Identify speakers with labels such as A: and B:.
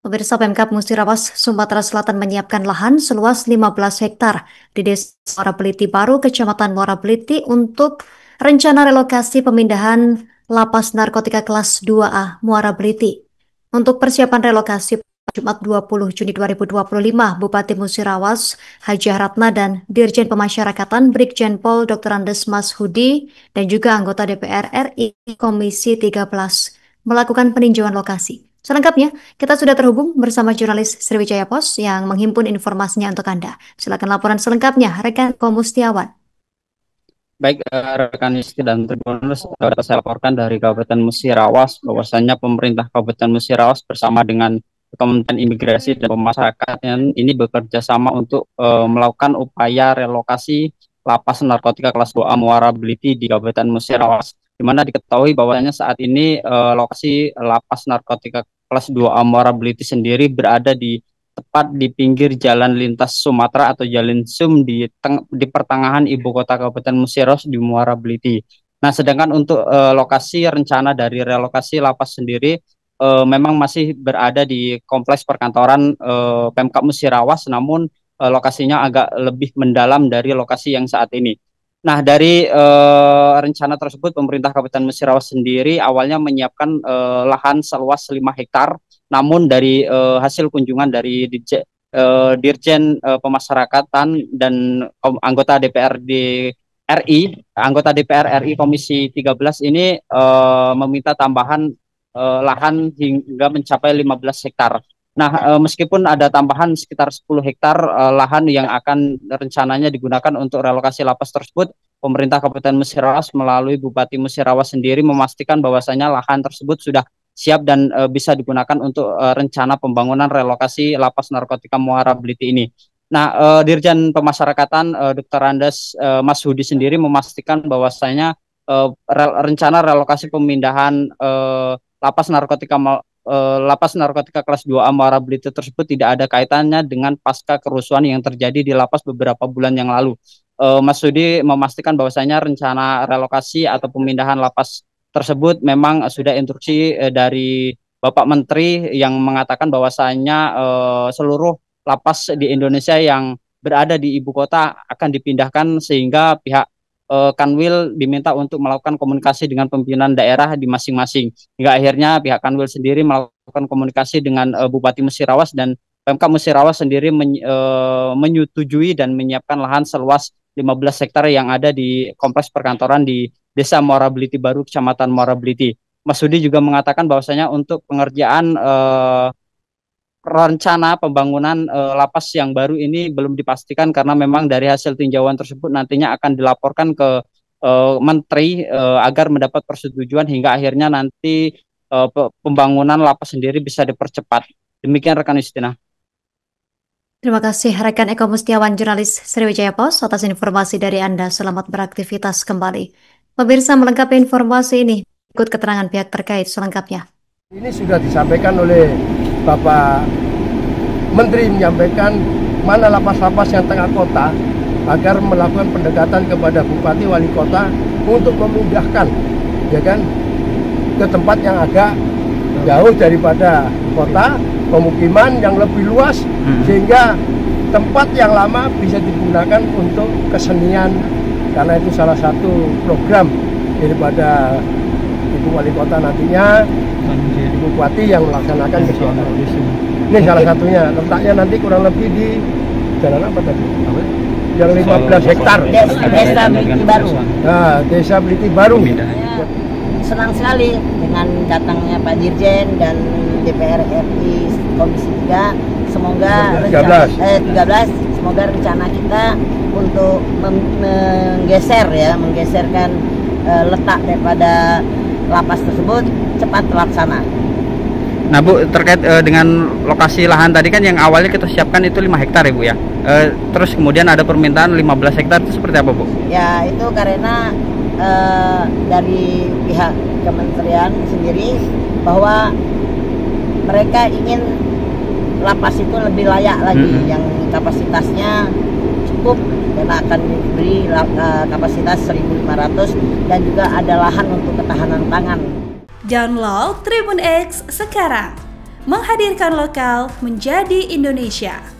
A: Pemirsa, Pemkab Musirawas, Sumatera Selatan menyiapkan lahan seluas 15 hektar di Desa Muara Beliti Baru, Kecamatan Muara Beliti untuk rencana relokasi pemindahan Lapas Narkotika Kelas 2A Muara Beliti. Untuk persiapan relokasi, Jumat 20 Juni 2025, Bupati Musirawas, Haji Ratna dan Dirjen Pemasyarakatan Brigjen Pol Dr. Andes Mas Hudi dan juga anggota DPR RI Komisi 13 melakukan peninjauan lokasi. Selengkapnya, kita sudah terhubung bersama jurnalis Sriwijaya Pos yang menghimpun informasinya untuk Anda. Silakan laporan selengkapnya, rekan Komustiawan.
B: Baik, rekan Isti dan Tribuners, dapat saya laporkan dari Kabupaten Musirawas bahwasannya pemerintah Kabupaten Musirawas bersama dengan Kementerian Imigrasi dan Pemasyarakatan ini bekerja sama untuk melakukan upaya relokasi Lapas Narkotika Kelas 2A Muara Beliti di Kabupaten Musirawas, di mana diketahui bahwasanya saat ini lokasi Lapas Narkotika Kelas 2A Muara Beliti sendiri berada tepat di pinggir jalan lintas Sumatera atau Jalan Sum di pertengahan ibu kota Kabupaten Musirawas di Muara Beliti. Nah, sedangkan untuk lokasi rencana dari relokasi lapas sendiri memang masih berada di kompleks perkantoran Pemkab Musirawas, namun lokasinya agak lebih mendalam dari lokasi yang saat ini. Nah, dari rencana tersebut, pemerintah Kabupaten Musirawas sendiri awalnya menyiapkan lahan seluas 5 hektar, namun dari hasil kunjungan dari Dirjen Pemasyarakatan dan anggota DPRD RI, anggota DPR RI Komisi 13 ini meminta tambahan lahan hingga mencapai 15 hektar. Nah, meskipun ada tambahan sekitar 10 hektar lahan yang akan rencananya digunakan untuk relokasi lapas tersebut, pemerintah Kabupaten Musirawas melalui Bupati Musirawas sendiri memastikan bahwasanya lahan tersebut sudah siap dan bisa digunakan untuk rencana pembangunan relokasi Lapas Narkotika Muara Beliti ini. Nah, Dirjen Pemasyarakatan Dr. Andes Mas Hudi sendiri memastikan bahwasanya rencana relokasi pemindahan Lapas Narkotika Kelas 2A Muara Beliti tersebut tidak ada kaitannya dengan pasca kerusuhan yang terjadi di lapas beberapa bulan yang lalu. Mas Sudi memastikan bahwasanya rencana relokasi atau pemindahan lapas tersebut memang sudah instruksi dari Bapak Menteri yang mengatakan bahwasanya seluruh lapas di Indonesia yang berada di ibu kota akan dipindahkan, sehingga pihak Kanwil diminta untuk melakukan komunikasi dengan pimpinan daerah di masing-masing. Hingga akhirnya pihak Kanwil sendiri melakukan komunikasi dengan Bupati Musirawas, dan Pemkab Musirawas sendiri menyetujui dan menyiapkan lahan seluas 15 hektar yang ada di kompleks perkantoran di Desa Muara Beliti Baru, Kecamatan Muara Beliti. Mas Sudi juga mengatakan bahwasanya untuk pengerjaan rencana pembangunan lapas yang baru ini belum dipastikan, karena memang dari hasil tinjauan tersebut nantinya akan dilaporkan ke Menteri agar mendapat persetujuan, hingga akhirnya nanti pembangunan lapas sendiri bisa dipercepat. Demikian rekan Justina.
A: Terima kasih rekan Eko Mustiawan, jurnalis Sriwijaya Pos, atas informasi dari Anda. Selamat beraktivitas kembali. Pemirsa, melengkapi informasi ini, ikut keterangan pihak terkait selengkapnya.
C: Ini sudah disampaikan oleh Bapak Menteri, menyampaikan mana lapas-lapas yang tengah kota agar melakukan pendekatan kepada Bupati Wali Kota untuk memindahkan, ya kan, ke tempat yang agak jauh daripada kota, pemukiman yang lebih luas, sehingga tempat yang lama bisa digunakan untuk kesenian, karena itu salah satu program daripada Ibu Wali Kota nantinya, Ibu Bupati yang melaksanakan kegiatan. Ini salah satunya, letaknya nanti kurang lebih di jalan apa tadi? Yang 15 hektar.
D: Desa Beliti Baru.
C: Nah, Desa Beliti Baru.
D: Senang sekali dengan datangnya Pak Dirjen dan DPR RI Komisi 3. Semoga 13, semoga rencana kita untuk menggeserkan letak daripada lapas tersebut cepat terlaksana.
B: Nah Bu, terkait dengan lokasi lahan tadi kan yang awalnya kita siapkan itu 5 hektar ya Bu ya. Terus kemudian ada permintaan 15 hektar, itu seperti apa Bu?
D: Ya, itu karena dari pihak kementerian sendiri bahwa mereka ingin lapas itu lebih layak lagi, yang kapasitasnya cukup, karena akan diberi kapasitas 1.500 dan juga ada lahan untuk ketahanan pangan.
E: Download Tribun X sekarang, menghadirkan lokal menjadi Indonesia.